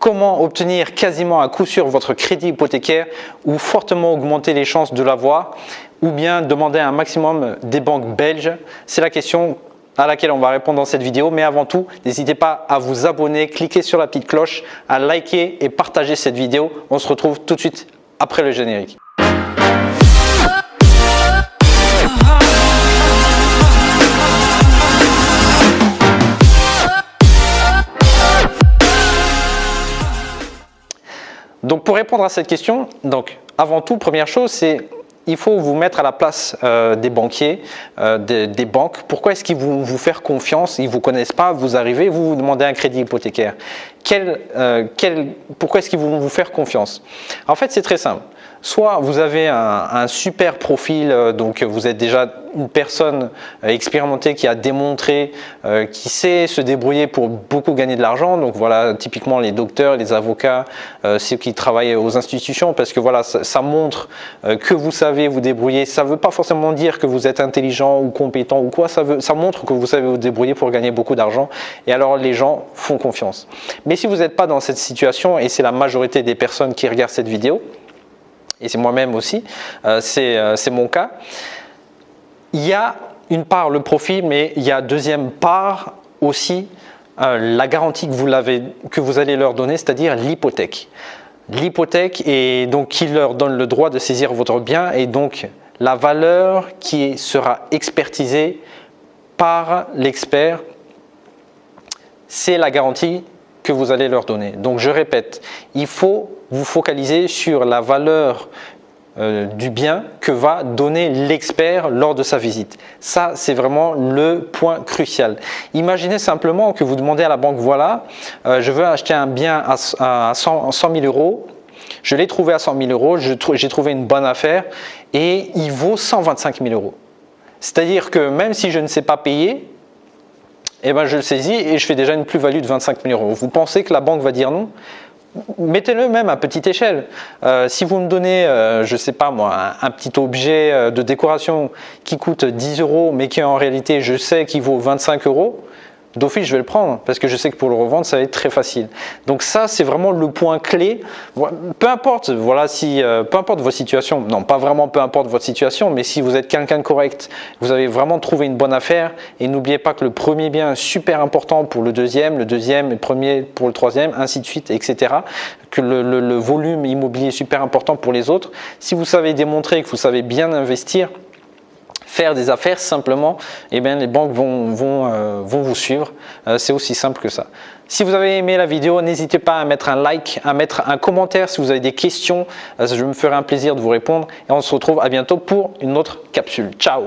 comment obtenir quasiment à coup sûr votre crédit hypothécaire ou fortement augmenter les chances de l'avoir, ou bien demander un maximum des banques belges. C'est la question à laquelle on va répondre dans cette vidéo. Mais avant tout, n'hésitez pas à vous abonner, cliquer sur la petite cloche, à liker et partager cette vidéo. On se retrouve tout de suite après le générique. Donc pour répondre à cette question, avant tout, première chose, c'est il faut vous mettre à la place des banquiers, des banques. Pourquoi est-ce qu'ils vont vous faire confiance? Ils ne vous connaissent pas, vous arrivez, vous demandez un crédit hypothécaire. Pourquoi est-ce qu'ils vont vous faire confiance? En fait, c'est très simple. Soit vous avez un super profil, donc vous êtes déjà une personne expérimentée qui a démontré, qui sait se débrouiller pour beaucoup gagner de l'argent. Donc voilà, typiquement les docteurs, les avocats, ceux qui travaillent aux institutions, parce que voilà, ça montre que vous savez vous débrouiller. Ça ne veut pas forcément dire que vous êtes intelligent ou compétent ou quoi, ça montre que vous savez vous débrouiller pour gagner beaucoup d'argent. Et alors les gens font confiance. Mais si vous n'êtes pas dans cette situation, et c'est la majorité des personnes qui regardent cette vidéo, et c'est moi-même aussi, c'est mon cas, il y a une part le profit, mais il y a deuxième part aussi la garantie que vous allez leur donner, c'est-à-dire l'hypothèque. L'hypothèque, et donc qui leur donne le droit de saisir votre bien, et donc la valeur qui sera expertisée par l'expert, c'est la garantie que vous allez leur donner. Donc je répète, il faut vous focaliser sur la valeur du bien que va donner l'expert lors de sa visite. Ça, c'est vraiment le point crucial. Imaginez simplement que vous demandez à la banque, voilà, je veux acheter un bien à 100 000 euros, je l'ai trouvé à 100 000 euros, j'ai trouvé une bonne affaire et il vaut 125 000 euros. C'est-à-dire que même si je ne sais pas payer, eh ben je le saisis et je fais déjà une plus-value de 25 000 euros. Vous pensez que la banque va dire non? Mettez-le même à petite échelle. Si vous me donnez, je ne sais pas moi, un petit objet de décoration qui coûte 10 euros, mais qui en réalité, je sais qu'il vaut 25 euros, d'office, je vais le prendre parce que je sais que pour le revendre, ça va être très facile. Donc ça, c'est vraiment le point clé. Peu importe, voilà, peu importe votre situation, non, pas vraiment peu importe votre situation, mais si vous êtes quelqu'un de correct, vous avez vraiment trouvé une bonne affaire, et n'oubliez pas que le premier bien est super important pour le deuxième et le premier pour le troisième, ainsi de suite, etc. Que le volume immobilier est super important pour les autres. Si vous savez démontrer que vous savez bien investir, faire des affaires simplement, eh bien, les banques vont vous suivre. C'est aussi simple que ça. Si vous avez aimé la vidéo, n'hésitez pas à mettre un like, à mettre un commentaire si vous avez des questions. Je me ferai un plaisir de vous répondre. Et on se retrouve à bientôt pour une autre capsule. Ciao!